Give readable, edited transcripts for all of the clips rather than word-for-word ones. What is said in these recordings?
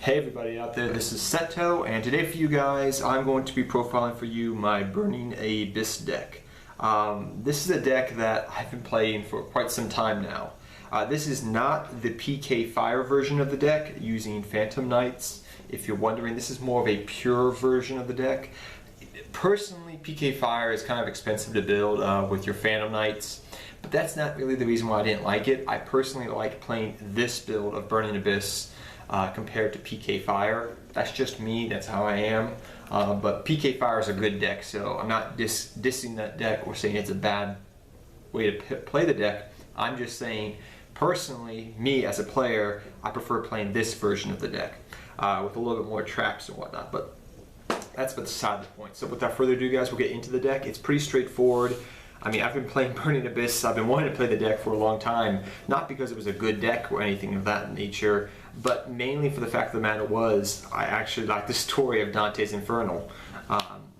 Hey everybody out there, this is Seto, and today for you guys I'm going to be profiling for you my Burning Abyss deck. This is a deck that I've been playing for quite some time now. This is not the PK Fire version of the deck using Phantom Knights. If you're wondering, this is more of a pure version of the deck. Personally, PK Fire is kind of expensive to build with your Phantom Knights, but that's not really the reason why I didn't like it. I personally like playing this build of Burning Abyss compared to PK Fire. That's just me, that's how I am. But PK Fire is a good deck, so I'm not dissing that deck or saying it's a bad way to play the deck. I'm just saying, personally, me as a player, I prefer playing this version of the deck with a little bit more traps and whatnot. But that's beside the point. So without further ado, guys, we'll get into the deck. It's pretty straightforward. I mean, I've been playing Burning Abyss. I've been wanting to play the deck for a long time, not because it was a good deck or anything of that nature, but mainly for the fact of the matter was, I actually like the story of Dante's Inferno.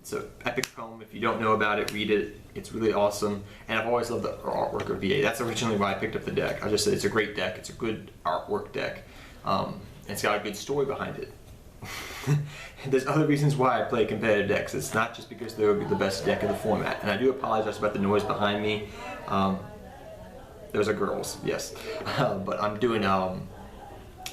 It's an epic poem. If you don't know about it, read it. It's really awesome, and I've always loved the artwork of VA. That's originally why I picked up the deck. I just said it's a great deck. It's a good artwork deck. It's got a good story behind it. And there's other reasons why I play competitive decks. It's not just because they would be the best deck in the format. And I do apologize about the noise behind me. Those are girls, yes. But I'm doing, I'm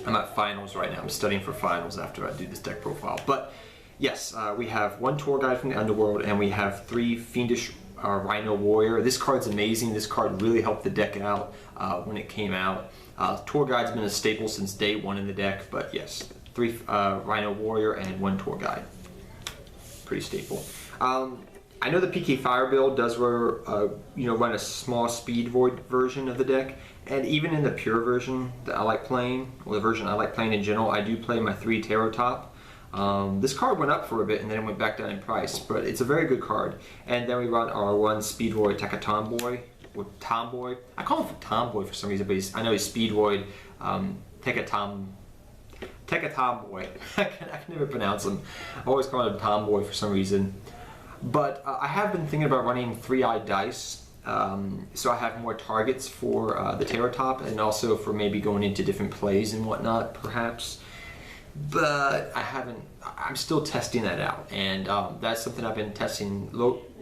at finals right now. I'm studying for finals after I do this deck profile. But yes, we have one tour guide from the Underworld, and we have 3 Fiendish Rhino Warrior. This card's amazing. This card really helped the deck out when it came out. Tour guide's been a staple since day 1 in the deck, but yes. 3 Rhino Warrior and 1 tour guide. Pretty staple. I know the PK Fire build does run a small speed void version of the deck, and even in the pure version that I like playing, or the version I like playing in general, I do play my 3 Tarot Top. This card went up for a bit and then it went back down in price, but it's a very good card. And then we run our 1 Speed Void Tekka Tomboy, or Tomboy. I call him Tomboy for some reason, but I know he's Speed Void Tekka Tomboy. I can never pronounce him. I always call him Tomboy for some reason. But I have been thinking about running 3-eyed dice, so I have more targets for the Tarot Top, and also for maybe going into different plays and whatnot, perhaps. But I haven't. I'm still testing that out, and that's something I've been testing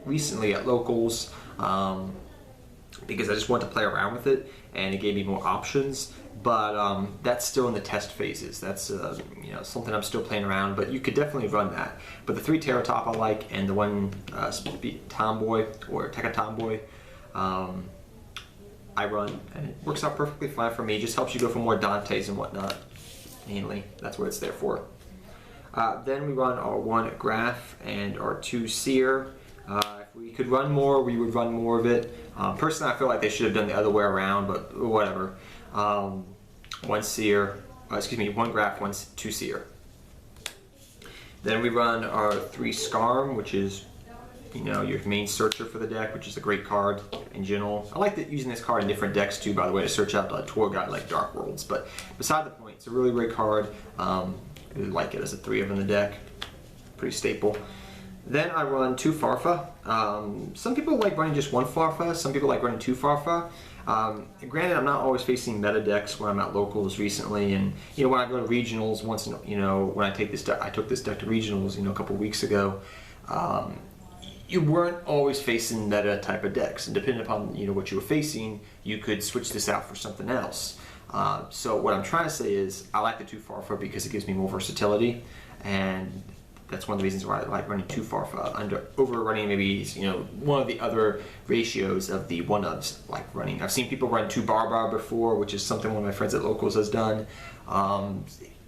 recently at locals. Because I just want to play around with it, and it gave me more options. But that's still in the test phases. That's something I'm still playing around. But you could definitely run that. But the 3 Tarot Top I like, and the 1 Tomboy or Tekka Tomboy I run, and it works out perfectly fine for me. It just helps you go for more Dantes and whatnot. Mainly, that's what it's there for. Then we run our 1 Graph and our 2 Seer. If we could run more, we would run more of it. Personally, I feel like they should have done the other way around, but whatever. 1 Seer, 1 Graph, 2 Seer. Then we run our 3 Scarm, which is, your main searcher for the deck, which is a great card in general. I like using this card in different decks too, by the way, to search out a tour guide like Dark Worlds. But beside the point, it's a really great card. I really like it as a 3 of in the deck. Pretty staple. Then I run 2 Farfa. Some people like running just 1 Farfa. Some people like running 2 Farfa. Granted, I'm not always facing meta decks when I'm at locals recently, and when I go to regionals once, when I took this deck to regionals, a couple weeks ago. You weren't always facing meta type of decks, and depending upon what you were facing, you could switch this out for something else. So what I'm trying to say is, I like the 2 Farfa because it gives me more versatility, and that's one of the reasons why I like running 2 Farfa over running maybe one of the other ratios of the 1-ofs like running. I've seen people run 2 Barbar before, which is something one of my friends at locals has done.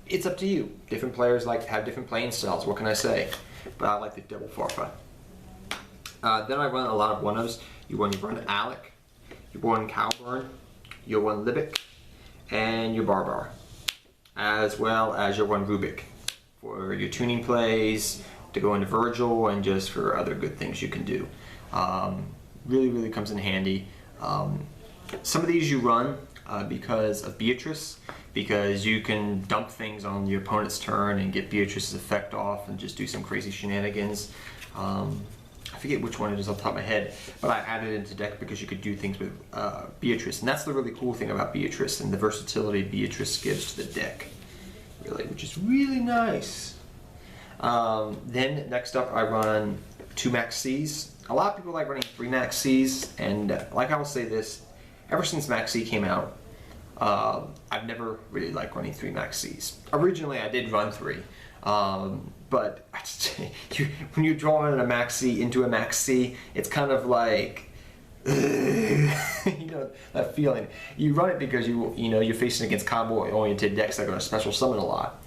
It's up to you. Different players have different playing styles. What can I say? But I like the double Farfa. Then I run a lot of 1-ofs. You run Alec, you run Cowburn, you run Libic, and your Barbar, as well as your 1 Rubik. For your tuning plays, to go into Virgil, and just for other good things you can do. Really comes in handy. Some of these you run because of Beatrice, because you can dump things on your opponent's turn and get Beatrice's effect off and just do some crazy shenanigans. I forget which one it is off the top of my head, but I added it into deck because you could do things with Beatrice, and that's the really cool thing about Beatrice and the versatility Beatrice gives to the deck. really, which is really nice. Then next up, I run 2 Max Cs. A lot of people like running 3 Max Cs, and like I will say this, ever since Max C came out, I've never really liked running 3 Max Cs. Originally, I did run 3, but when you're drawing a Max C into a Max C, it's kind of like, you know, that feeling. You run it because you're facing against combo-oriented decks that are going to special summon a lot.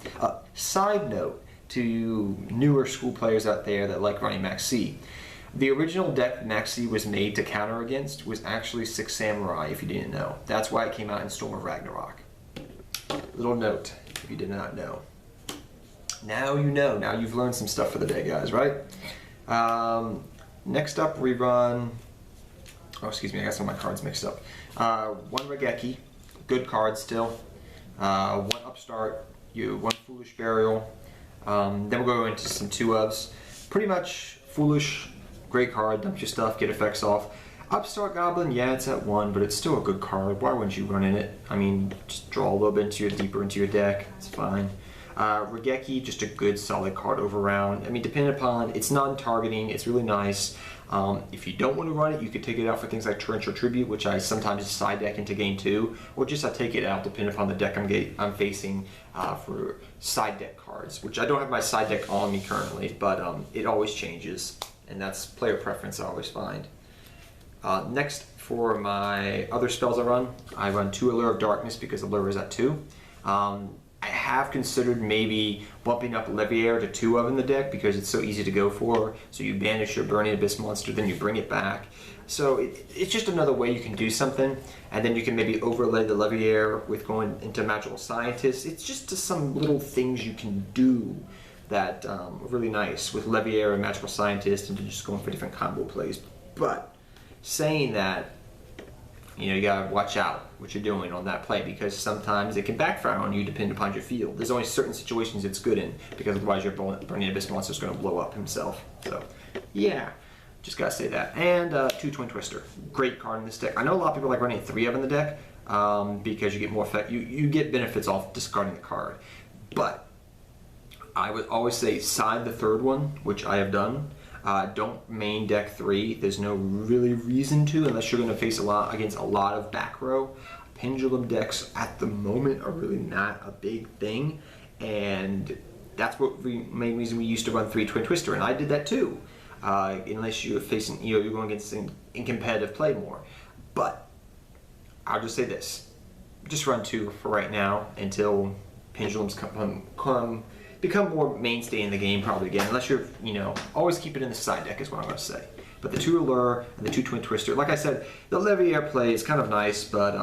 Side note to newer school players out there that like running Max C. The original deck Max C was made to counter against was actually 6 Samurai, if you didn't know. That's why it came out in Storm of Ragnarok. Little note, if you did not know. Now you know. Now you've learned some stuff for the day, guys, right? Next up, we run... Oh, excuse me, I got some of my cards mixed up. 1 Regeki, good card still. 1 Upstart, 1 Foolish Burial. Then we'll go into some 2-ofs. Pretty much Foolish, great card, dump your stuff, get effects off. Upstart Goblin, yeah, it's at 1, but it's still a good card. Why wouldn't you run in it? I mean, just draw a little bit deeper into your deck, it's fine. Regeki, just a good solid card over round. I mean, depending upon, it's non-targeting, it's really nice. If you don't want to run it, you could take it out for things like Torrential Tribute, which I sometimes side deck into game 2, or just I take it out depending upon the deck I'm facing for side deck cards, which I don't have my side deck on me currently, but it always changes, and that's player preference I always find. Next, for my other spells I run 2 Allure of Darkness because Allure is at 2. I have considered maybe bumping up Leviair to 2 of in the deck because it's so easy to go for. So you banish your Burning Abyss monster, then you bring it back. So it's just another way you can do something, and then you can maybe overlay the Leviair with going into Magical Scientist. It's just some little things you can do that are really nice with Leviair and Magical Scientist, and just going for different combo plays. But saying that, you gotta watch out what you're doing on that play because sometimes it can backfire on you depending upon your field. There's only certain situations it's good in because otherwise your Burning Abyss monster is going to blow up himself. So, yeah, just gotta say that. And 2 Twin Twister, great card in this deck. I know a lot of people like running 3 of in the deck because you get more effect. You get benefits off discarding the card, but I would always say side the 3rd one, which I have done. Don't main deck 3. There's no really reason to unless you're going to face against a lot of back row. Pendulum decks at the moment are really not a big thing, and that's what main reason we used to run 3 Twin Twister, and I did that too. Unless you're facing, you're going against in competitive play more. But I'll just say this: just run 2 for right now until pendulums become more mainstay in the game probably again, unless you're, always keep it in the side deck is what I'm going to say. But the 2 Allure and the 2 Twin Twister, like I said, the Leviair play is kind of nice, but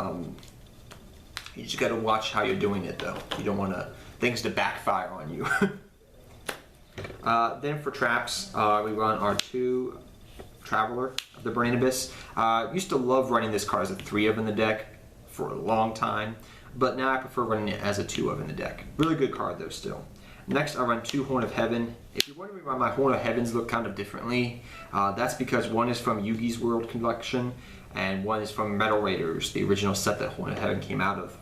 you just got to watch how you're doing it though. You don't want things to backfire on you. Then for traps, we run our 2 Traveler of the Burning Abyss. Used to love running this card as a 3 of in the deck for a long time, but now I prefer running it as a 2 of in the deck. Really good card though still. Next, I run 2 Horn of Heaven. If you're wondering why my Horn of Heavens look kind of differently, that's because one is from Yugi's World Collection, and one is from Metal Raiders, the original set that Horn of Heaven came out of.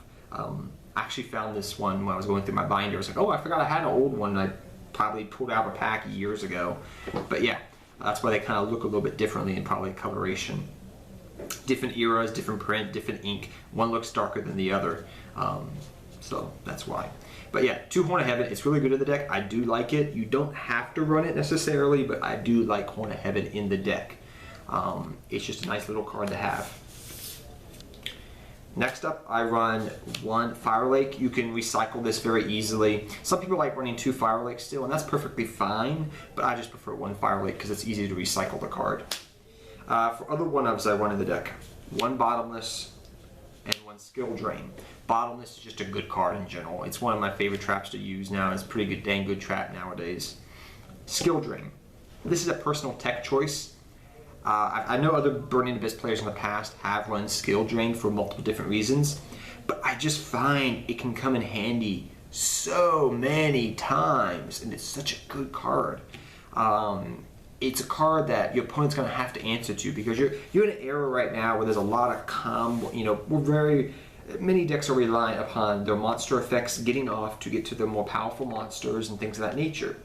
I actually found this one when I was going through my binder. I was like, oh, I forgot I had an old one. I probably pulled out a pack years ago. But yeah, that's why they kind of look a little bit differently in probably coloration. Different eras, different print, different ink. One looks darker than the other. So that's why. But yeah, 2 Horn of Heaven, it's really good in the deck. I do like it. You don't have to run it necessarily, but I do like Horn of Heaven in the deck. It's just a nice little card to have. Next up, I run 1 Fire Lake. You can recycle this very easily. Some people like running 2 Fire Lakes still, and that's perfectly fine, but I just prefer 1 Fire Lake because it's easy to recycle the card. For other 1-ofs I run in the deck, 1 Bottomless and 1 Skill Drain. Bottomless is just a good card in general. It's one of my favorite traps to use now. It's a pretty good, dang good trap nowadays. Skill Drain. This is a personal tech choice. I know other Burning Abyss players in the past have run Skill Drain for multiple different reasons, but I just find it can come in handy so many times, and it's such a good card. It's a card that your opponent's going to have to answer to because you're in an era right now where there's a lot of we're very many decks are reliant upon their monster effects getting off to get to the more powerful monsters and things of that nature.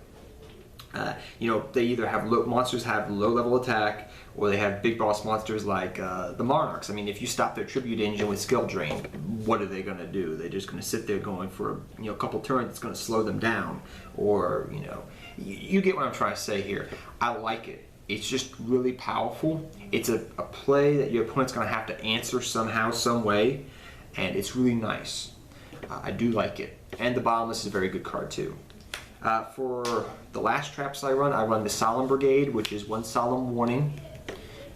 They either have monsters have low level attack, or they have big boss monsters like the Monarchs. I mean, if you stop their tribute engine with skill drain, what are they going to do? They're just going to sit there going for a couple turns. It's going to slow them down, or you get what I'm trying to say here. I like it. It's just really powerful. It's a play that your opponent's going to have to answer somehow, some way, and it's really nice. I do like it. And the Bottomless is a very good card too. For the last traps I run the Solemn Brigade, which is 1 Solemn Warning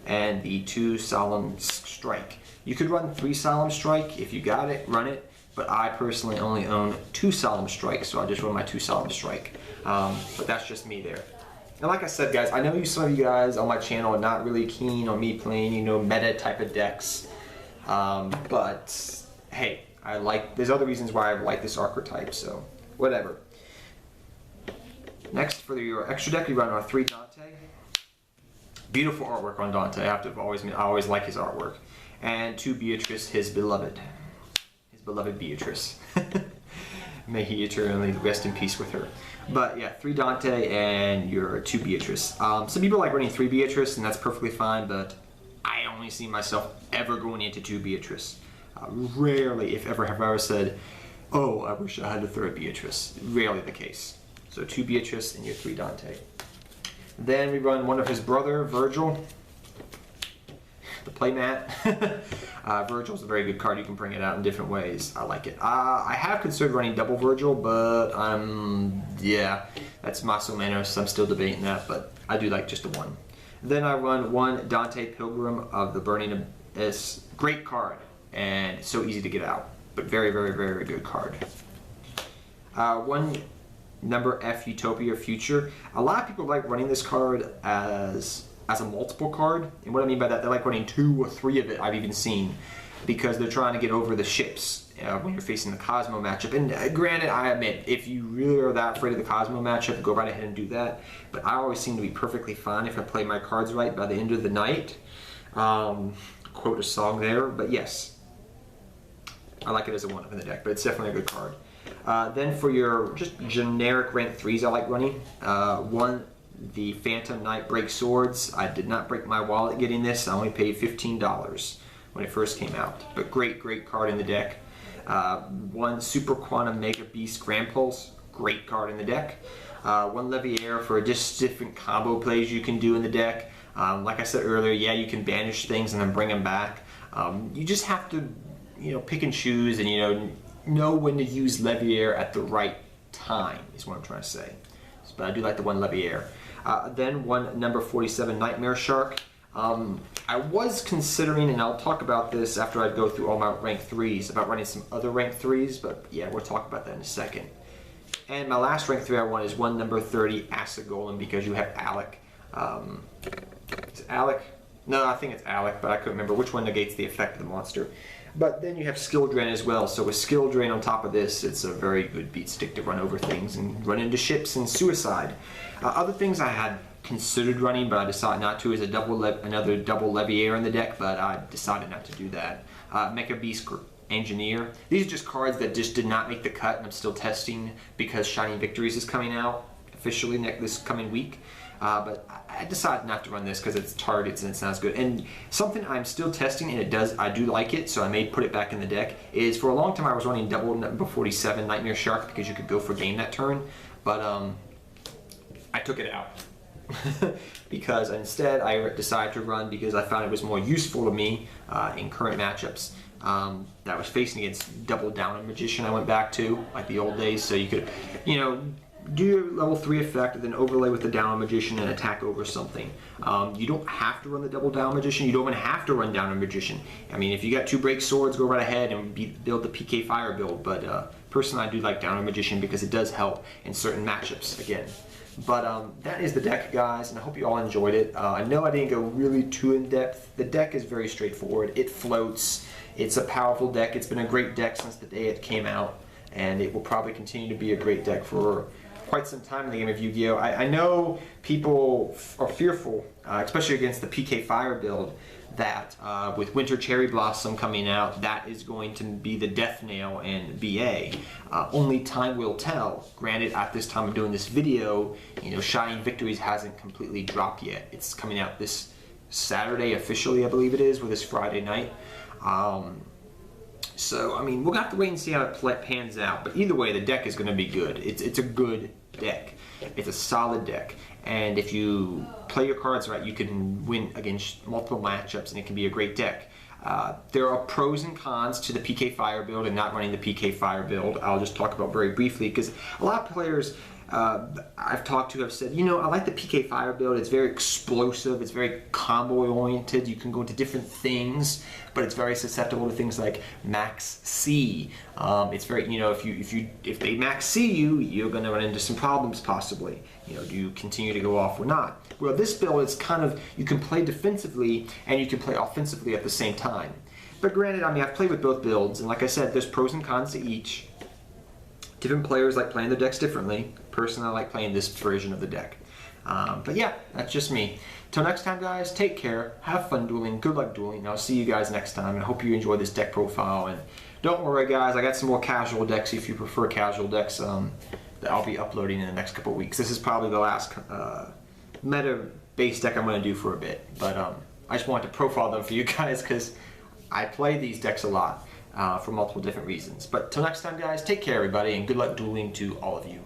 and the 2 Solemn Strike. You could run 3 Solemn Strike if you got it, run it, but I personally only own 2 Solemn Strikes, so I just run my 2 Solemn Strike. But that's just me there. And like I said, guys, I know some of you guys on my channel are not really keen on me playing, meta type of decks, but hey, there's other reasons why I like this archetype, so whatever. Next, for your extra deck, we run our 3 Dante. Beautiful artwork on Dante. I always like his artwork. And 2 Beatrice, his beloved Beatrice. May he eternally rest in peace with her. But yeah, 3 Dante and your 2 Beatrice. Some people like running 3 Beatrice, and that's perfectly fine, but I only see myself ever going into 2 Beatrice. Rarely, if ever, have I ever said, oh, I wish I had a 3rd Beatrice. Rarely the case. So 2 Beatrice and your 3 Dante. Then we run one of his brother, Virgil, the playmat. Virgil's a very good card. You can bring it out in different ways. I like it. I have considered running double Virgil, but yeah, that's más o menos. I'm still debating that, but I do like just the 1. Then I run 1 Dante Pilgrim of the Burning Abyss. Great card, and so easy to get out, but very, very, very good card. 1 Number F Utopia Future. A lot of people like running this card as a multiple card, and what I mean by that, they like running 2 or 3 of it. I've even seen, because they're trying to get over the ships when you're facing the Cosmo matchup. And granted, I admit, if you really are that afraid of the Cosmo matchup, go right ahead and do that. But I always seem to be perfectly fine if I play my cards right by the end of the night. Quote a song there, but yes, I like it as a 1 in the deck, but it's definitely a good card. Then for your just generic rank 3s I like running, 1, the Phantom Knight Break Swords. I did not break my wallet getting this. I only paid $15 when it first came out, but great card in the deck. 1 Super Quantum Mega Beast Grand Pulse, great card in the deck. 1 Leviair for just different combo plays you can do in the deck. Like I said earlier, yeah, you can banish things and then bring them back. You just have to, pick and choose, and know when to use Leviair at the right time, is what I'm trying to say. But I do like the 1 Leviair. Then 1 number 47 Nightmare Shark. I was considering, and I'll talk about this after I go through all my rank 3s, about running some other rank 3s, but yeah, we'll talk about that in a second. And my last rank 3 I want is 1 number 30 Acid Golem, because you have Alec. Is it Alec? No, I think it's Alec, but I couldn't remember which one negates the effect of the monster. But then you have Skill Drain as well, so with Skill Drain on top of this, it's a very good beat stick to run over things and run into ships and suicide. Other things I had considered running, but I decided not to, is another double Leviair in the deck, but I decided not to do that. Mecha Beast Engineer. These are just cards that just did not make the cut, and I'm still testing because Shining Victories is coming out officially this coming week. But I decided not to run this because it's targets and it sounds good. And something I'm still testing, and I do like it, so I may put it back in the deck, is for a long time I was running double number 47 Nightmare Shark because you could go for game that turn, but I took it out. Because instead I decided to run, because I found it was more useful to me in current matchups. That was facing against double Downer Magician I went back to, like the old days, so you could, do your level 3 effect and then overlay with the Downer Magician and attack over something. You don't have to run the double Downer Magician. You don't even have to run Downer Magician. I mean, if you got 2 Break Swords, go right ahead and build the PK Fire build. But personally, I do like Downer Magician because it does help in certain matchups, again. But that is the deck, guys, and I hope you all enjoyed it. I know I didn't go really too in-depth. The deck is very straightforward. It floats. It's a powerful deck. It's been a great deck since the day it came out, and it will probably continue to be a great deck for quite some time in the game of Yu-Gi-Oh! I know people are fearful, especially against the PK Fire build, that with Winter Cherry Blossom coming out, that is going to be the death nail in BA. Only time will tell. Granted, at this time of doing this video, you know, Shining Victories hasn't completely dropped yet. It's coming out this Saturday officially, I believe it is, with this Friday night. So, I mean, we'll have to wait and see how it pans out. But either way, the deck is going to be good. It's a good deck. It's a solid deck. And if you play your cards right, you can win against multiple matchups, and it can be a great deck. There are pros and cons to the PK Fire build and not running the PK Fire build. I'll just talk about very briefly, because a lot of players I've talked to have said, you know, I like the PK Fire build. It's very explosive. It's very combo oriented. You can go into different things, but it's very susceptible to things like max C. It's very, you know, if they max C you, you're going to run into some problems possibly. You know, do you continue to go off or not? Well, this build is kind of, you can play defensively and you can play offensively at the same time. But granted, I mean, I've played with both builds, and like I said, there's pros and cons to each. Different players like playing their decks differently. Personally, I like playing this version of the deck. But yeah, that's just me. Till next time, guys, take care. Have fun dueling. Good luck dueling. And I'll see you guys next time. And I hope you enjoy this deck profile. And don't worry, guys, I got some more casual decks if you prefer casual decks that I'll be uploading in the next couple of weeks. This is probably the last meta-based deck I'm going to do for a bit. But I just wanted to profile them for you guys because I play these decks a lot. For multiple different reasons. But till next time, guys, take care, everybody, and good luck dueling to all of you.